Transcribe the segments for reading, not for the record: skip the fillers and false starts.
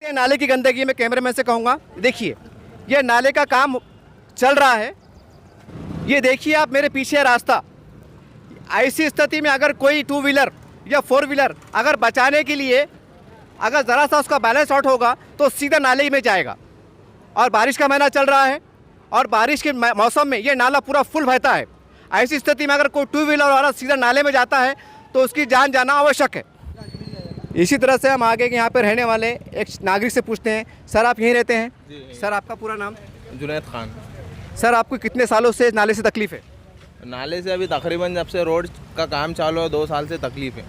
ये नाले की गंदगी मैं कैमरामैन से कहूँगा, देखिए ये नाले का काम चल रहा है। ये देखिए आप मेरे पीछे रास्ता। ऐसी स्थिति में अगर कोई टू व्हीलर या फोर व्हीलर अगर बचाने के लिए अगर ज़रा सा उसका बैलेंस आउट होगा तो सीधा नाले में जाएगा। और बारिश का महीना चल रहा है और बारिश के मौसम में ये नाला पूरा फुल बहता है। ऐसी स्थिति में अगर कोई टू व्हीलर वाला सीधा नाले में जाता है तो उसकी जान जाना आवश्यक है। इसी तरह से हम आगे के यहाँ पर रहने वाले एक नागरिक से पूछते हैं। सर आप यहीं रहते हैं? सर आपका पूरा नाम? जुनैद खान। सर आपको कितने सालों से नाले से तकलीफ़ है? नाले से अभी तकरीबन जब से रोड का काम चालू है 2 साल से तकलीफ़ है।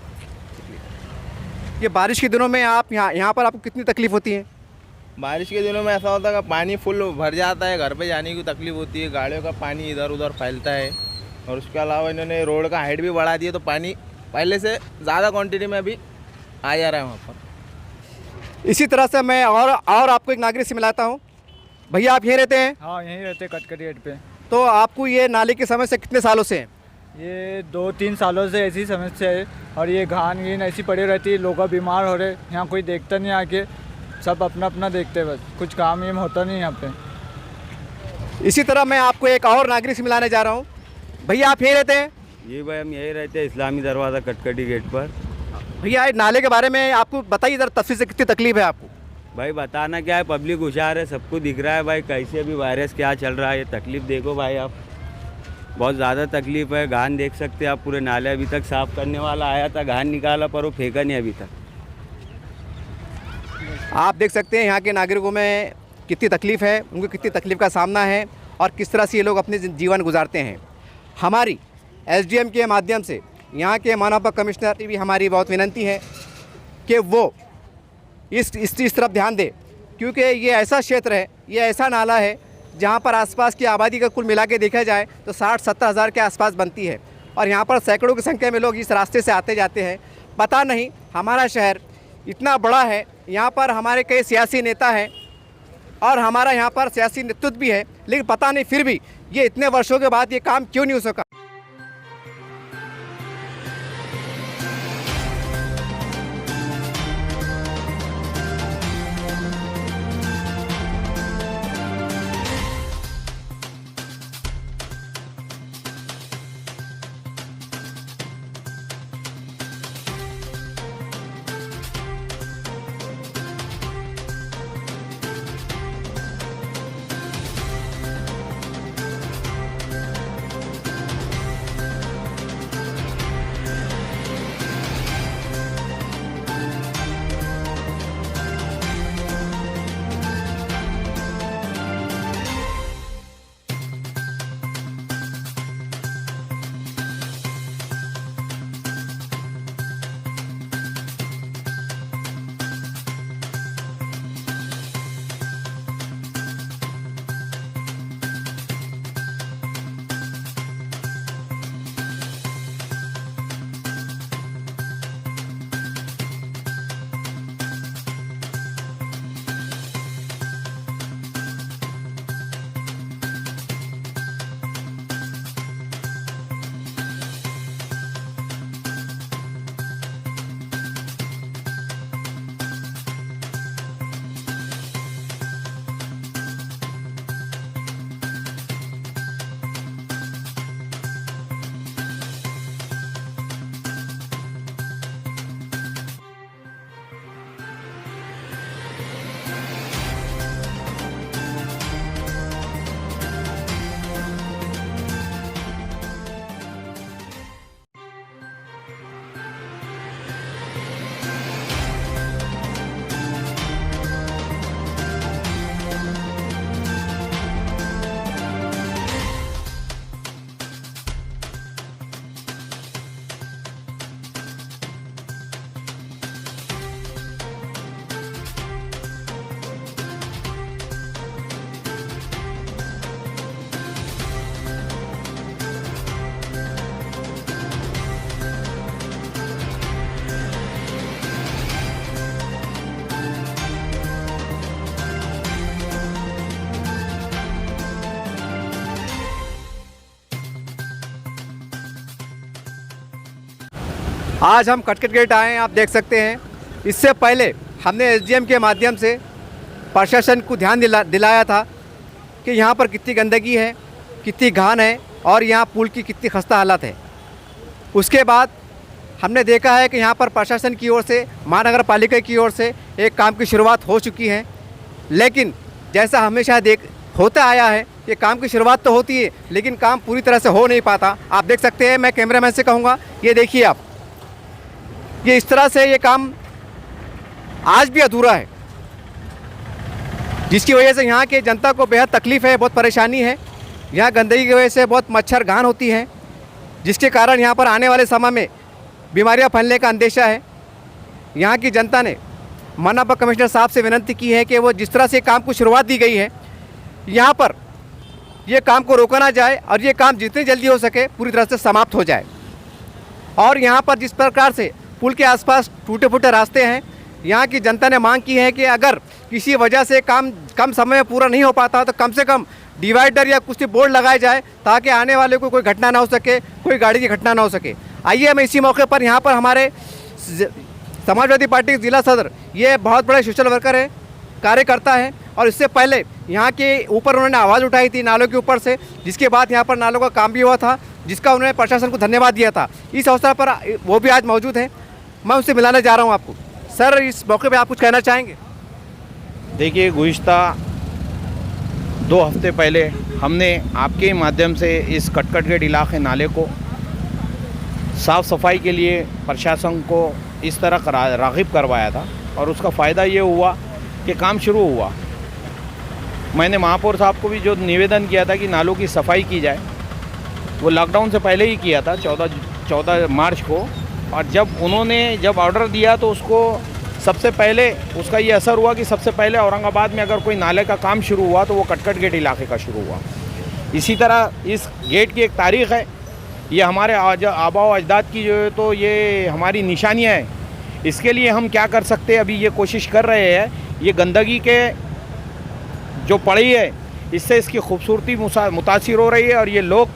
ये बारिश के दिनों में आप यहाँ पर आपको कितनी तकलीफ़ होती है? बारिश के दिनों में ऐसा होता है कि पानी फुल भर जाता है, घर पे जाने की तकलीफ़ होती है, गाड़ियों का पानी इधर उधर फैलता है। और उसके अलावा इन्होंने रोड का हाइट भी बढ़ा दिया तो पानी पहले से ज़्यादा क्वांटिटी में अभी आ जा रहा है वहाँ पर। इसी तरह से मैं और आपको एक नागरिक से मिलाता हूँ। भैया आप यहीं रहते हैं? हाँ यहीं रहते हैं, कटकटी गेट पे। तो आपको ये नाले की समस्या कितने सालों से है? ये 2-3 सालों से ऐसी समस्या है और ये घान घीन ऐसी पड़ी रहती है, लोग बीमार हो रहे, यहाँ कोई देखता नहीं आके, सब अपना अपना देखते हैं बस, कुछ काम ही होता नहीं यहाँ पे। इसी तरह मैं आपको एक और नागरिक से मिलाने जा रहा हूँ। भैया आप यहीं रहते हैं? जी भाई हम यहीं रहते हैं, इस्लामी दरवाज़ा कटकटी गेट पर। भैया इस नाले के बारे में आपको बताइए ज़रा तफसील से, कितनी तकलीफ़ है आपको? भाई बताना क्या है, पब्लिक होशियार है, सबको दिख रहा है भाई कैसे अभी वायरस क्या चल रहा है। ये तकलीफ़ देखो भाई आप, बहुत ज़्यादा तकलीफ़ है। घान देख सकते हैं आप, पूरे नाले अभी तक साफ़ करने वाला आया था, घान निकाला पर वो फेंका नहीं अभी तक। आप देख सकते हैं यहाँ के नागरिकों में कितनी तकलीफ़ है, उनको कितनी तकलीफ़ का सामना है और किस तरह से ये लोग अपने जीवन गुजारते हैं। हमारी एसडीएम के माध्यम से यहाँ के मानव हक कमिश्नर की भी हमारी बहुत विनती है कि वो इस तरफ ध्यान दे, क्योंकि ये ऐसा क्षेत्र है, ये ऐसा नाला है जहाँ पर आसपास की आबादी का कुल मिला के देखा जाए तो 60-70 हज़ार के आसपास बनती है और यहाँ पर सैकड़ों की संख्या में लोग इस रास्ते से आते जाते हैं। पता नहीं हमारा शहर इतना बड़ा है, यहाँ पर हमारे कई सियासी नेता हैं और हमारा यहाँ पर सियासी नेतृत्व भी है, लेकिन पता नहीं फिर भी ये इतने वर्षों के बाद ये काम क्यों नहीं हो सका। आज हम कटकट गेट आए हैं, आप देख सकते हैं। इससे पहले हमने एसडीएम के माध्यम से प्रशासन को ध्यान दिलाया था कि यहाँ पर कितनी गंदगी है, कितनी घान है और यहाँ पुल की कितनी खस्ता हालत है। उसके बाद हमने देखा है कि यहाँ पर प्रशासन की ओर से, महानगर पालिका की ओर से एक काम की शुरुआत हो चुकी है, लेकिन जैसा हमेशा होता आया है कि काम की शुरुआत तो होती है लेकिन काम पूरी तरह से हो नहीं पाता। आप देख सकते हैं, मैं कैमरामैन से कहूँगा, ये देखिए आप, ये इस तरह से ये काम आज भी अधूरा है, जिसकी वजह से यहाँ के जनता को बेहद तकलीफ़ है, बहुत परेशानी है। यहाँ गंदगी की वजह से बहुत मच्छर घान होती है, जिसके कारण यहाँ पर आने वाले समय में बीमारियाँ फैलने का अंदेशा है। यहाँ की जनता ने माननीय कमिश्नर साहब से विनती की है कि वो जिस तरह से काम को शुरुआत दी गई है, यहाँ पर ये काम को रोका ना जाए और ये काम जितनी जल्दी हो सके पूरी तरह से समाप्त हो जाए। और यहाँ पर जिस प्रकार से पुल के आसपास टूटे फूटे रास्ते हैं, यहाँ की जनता ने मांग की है कि अगर किसी वजह से काम कम समय में पूरा नहीं हो पाता तो कम से कम डिवाइडर या कुछ बोर्ड लगाए जाए ताकि आने वाले को कोई घटना ना हो सके, कोई गाड़ी की घटना ना हो सके। आइए हम इसी मौके पर यहाँ पर हमारे समाजवादी पार्टी के जिला सदर, ये बहुत बड़े सोशल वर्कर है, कार्यकर्ता है, और इससे पहले यहाँ के ऊपर उन्होंने आवाज़ उठाई थी नालों के ऊपर से, जिसके बाद यहाँ पर नालों का काम भी हुआ था, जिसका उन्होंने प्रशासन को धन्यवाद दिया था। इस अवसर पर वो भी आज मौजूद हैं, मैं उनसे मिलाने जा रहा हूँ आपको। सर, इस मौके पे आप कुछ कहना चाहेंगे? देखिए, गुज़िश्ता 2 हफ्ते पहले हमने आपके माध्यम से इस कटकटगेट इलाके नाले को साफ़ सफाई के लिए प्रशासन को इस तरह राग़िब करवाया था और उसका फ़ायदा ये हुआ कि काम शुरू हुआ। मैंने महापौर साहब को भी जो निवेदन किया था कि नालों की सफाई की जाए, वो लॉकडाउन से पहले ही किया था 14 मार्च को, और जब उन्होंने ऑर्डर दिया तो उसको सबसे पहले उसका ये असर हुआ कि सबसे पहले औरंगाबाद में अगर कोई नाले का काम शुरू हुआ तो वो कटकट गेट इलाके का शुरू हुआ। इसी तरह इस गेट की एक तारीख़ है, ये हमारे आबा व अजदाद की जो है तो ये हमारी निशानियाँ हैं। इसके लिए हम क्या कर सकते हैं, अभी ये कोशिश कर रहे हैं। ये गंदगी के जो पड़ी है इससे इसकी खूबसूरती मुतासिर हो रही है, और ये लोग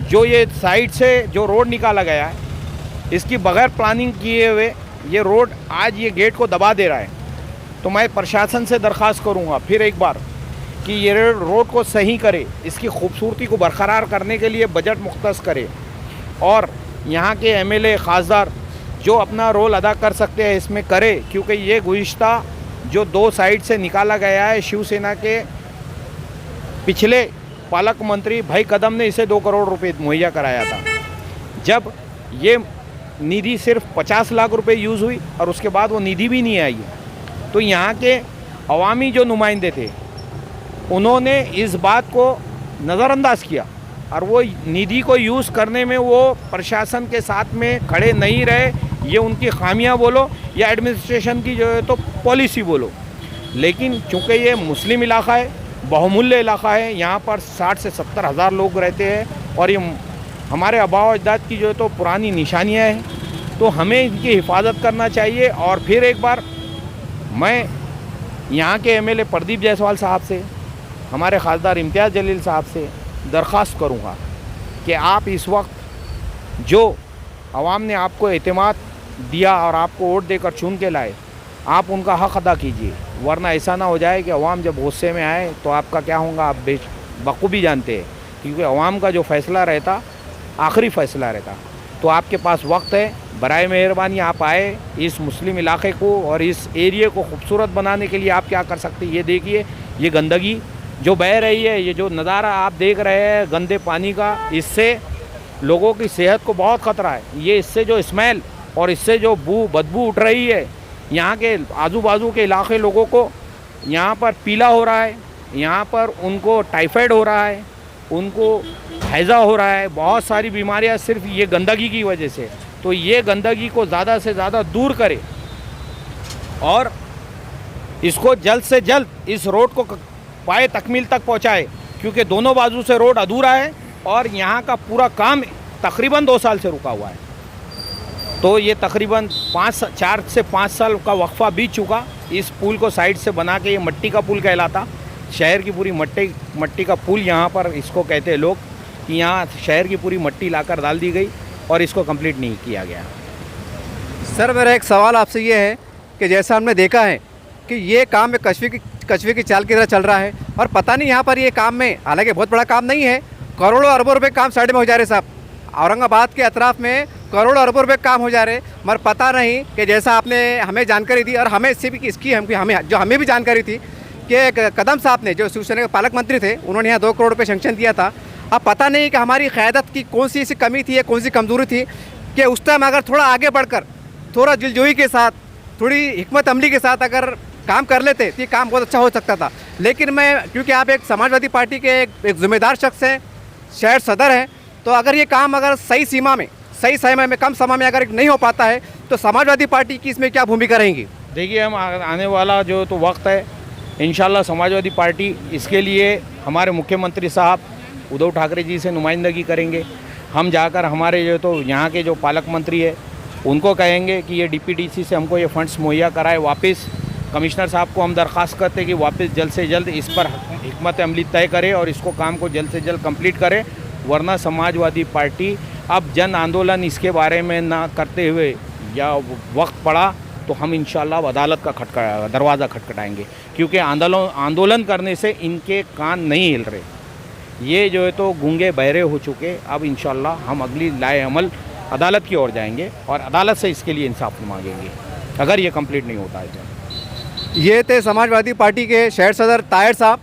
जो ये साइड से जो रोड निकाला गया है इसकी बग़ैर प्लानिंग किए हुए ये रोड आज ये गेट को दबा दे रहा है। तो मैं प्रशासन से दरख्वास्त करूंगा फिर एक बार कि ये रोड को सही करे, इसकी खूबसूरती को बरकरार करने के लिए बजट मुख्तस करे, और यहाँ के एमएलए खासदार जो अपना रोल अदा कर सकते हैं इसमें करे, क्योंकि ये गुज़िश्ता जो 2 साइड से निकाला गया है, शिवसेना के पिछले पालक मंत्री भाई कदम ने इसे 2 करोड़ रुपए मुहैया कराया था। जब ये निधि सिर्फ 50 लाख रुपए यूज़ हुई और उसके बाद वो निधि भी नहीं आई है, तो यहाँ के अवामी जो नुमाइंदे थे उन्होंने इस बात को नज़रअंदाज किया और वो निधि को यूज़ करने में वो प्रशासन के साथ में खड़े नहीं रहे। ये उनकी खामियां बोलो या एडमिनिस्ट्रेशन की जो है तो पॉलिसी बोलो, लेकिन चूँकि ये मुस्लिम इलाका है, बहुमूल्य इलाका है, यहाँ पर 60 से 70 हज़ार लोग रहते हैं और ये हमारे आबा व अजदाद की जो है तो पुरानी निशानियाँ हैं, तो हमें इनकी हिफाजत करना चाहिए। और फिर एक बार मैं यहाँ के एमएलए प्रदीप जायसवाल साहब से, हमारे खासदार इम्तियाज़ जलील साहब से दरख्वास्त करूँगा कि आप इस वक्त जो आवाम ने आपको एतमाद दिया और आपको वोट देकर चुन के लाए, आप उनका हक़ अदा कीजिए, वरना ऐसा ना हो जाए कि अवाम जब गुस्से में आए तो आपका क्या होगा आप बखूबी जानते हैं, क्योंकि अवाम का जो फ़ैसला रहता आखिरी फ़ैसला रहता। तो आपके पास वक्त है, बराए मेहरबानी आप आए, इस मुस्लिम इलाके को और इस एरिए को खूबसूरत बनाने के लिए आप क्या कर सकते हैं ये देखिए। ये गंदगी जो बह रही है, ये जो नज़ारा आप देख रहे हैं गंदे पानी का, इससे लोगों की सेहत को बहुत ख़तरा है। ये इससे जो स्मेल और इससे जो बदबू उठ रही है, यहाँ के आजू बाजू के इलाके लोगों को यहाँ पर पीला हो रहा है, यहाँ पर उनको टाइफाइड हो रहा है, उनको हैज़ा हो रहा है, बहुत सारी बीमारियाँ सिर्फ ये गंदगी की वजह से। तो ये गंदगी को ज़्यादा से ज़्यादा दूर करे और इसको जल्द से जल्द इस रोड को पाए तकमील तक पहुँचाए, क्योंकि दोनों बाजू से रोड अधूरा है और यहाँ का पूरा काम तकरीबन 2 साल से रुका हुआ है। तो ये तकरीबन 4 से 5 साल का वक्फा बीत चुका। इस पुल को साइड से बना के, ये मट्टी का पुल कहलाता, शहर की पूरी मट्टी का पुल यहाँ पर इसको कहते हैं लोग, कि यहाँ शहर की पूरी मट्टी लाकर डाल दी गई और इसको कंप्लीट नहीं किया गया। सर, मेरा एक सवाल आपसे ये है कि जैसा हमने देखा है कि ये काम में कछुए की चाल की तरह चल रहा है और पता नहीं यहाँ पर ये काम में, हालांकि बहुत बड़ा काम नहीं है, करोड़ों अरबों रुपए काम साइड में हो जा रहे साहब। औरंगाबाद के अतराफ में करोड़ों अरबों रुपए काम हो जा रहे, मगर पता नहीं कि जैसा आपने हमें जानकारी दी और हमें इससे भी इसकी हमें भी जानकारी थी कि कदम साहब ने, जो शिवसेना के पालक मंत्री थे, उन्होंने यहाँ 2 करोड़ रुपये सेंक्शन दिया था। अब पता नहीं कि हमारी क़यादत की कौन सी ऐसी कमी थी या कौन सी कमज़ोरी थी कि उस टाइम अगर थोड़ा आगे बढ़कर, थोड़ा दिलजोई के साथ, थोड़ी हिकमत अमली के साथ अगर काम कर लेते तो ये काम बहुत अच्छा हो सकता था। लेकिन मैं, क्योंकि आप एक समाजवादी पार्टी के एक ज़िम्मेदार शख्स हैं, शहर सदर हैं, तो अगर ये काम अगर सही सीमा में, सही समय में, कम समय में अगर नहीं हो पाता है तो समाजवादी पार्टी की इसमें क्या भूमिका रहेंगी? देखिए, हम आने वाला जो तो वक्त है, इंशाल्लाह समाजवादी पार्टी इसके लिए हमारे मुख्यमंत्री साहब उद्धव ठाकरे जी से नुमाइंदगी करेंगे। हम जाकर हमारे जो तो यहाँ के जो पालक मंत्री है उनको कहेंगे कि ये डीपीडीसी से हमको ये फंड्स मुहैया कराए वापस। कमिश्नर साहब को हम दरख्वास्त करते हैं कि वापस जल्द से जल्द इस पर हिकमत अमली तय करे और इसको काम को जल्द से जल्द कंप्लीट करे, वरना समाजवादी पार्टी अब जन आंदोलन इसके बारे में ना करते हुए या वक्त पड़ा तो हम इंशाल्लाह अदालत का दरवाज़ा खटखटाएंगे, क्योंकि आंदोलन करने से इनके कान नहीं हिल रहे, ये जो है तो गूंगे बहरे हो चुके। अब इंशाल्लाह हम अगली लाए अमल अदालत की ओर जाएंगे और अदालत से इसके लिए इंसाफ मांगेंगे अगर ये कंप्लीट नहीं होता है तो। ये थे समाजवादी पार्टी के शहर सदर ताहिर साहब,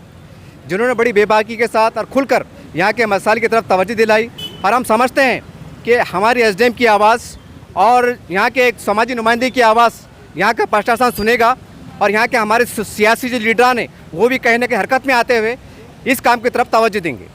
जिन्होंने बड़ी बेबाकी के साथ और खुलकर यहाँ के मसाइल की तरफ तवज्जो दिलाई। और हम समझते हैं कि हमारी एसडीएम की आवाज़ और यहाँ के एक समाजी नुमाइंदे की आवाज़ यहाँ का प्रशासन सुनेगा और यहाँ के हमारे सियासी जो लीडरान हैं वो भी कहीं ना कहीं हरकत में आते हुए इस काम की तरफ तवज्जो देंगे।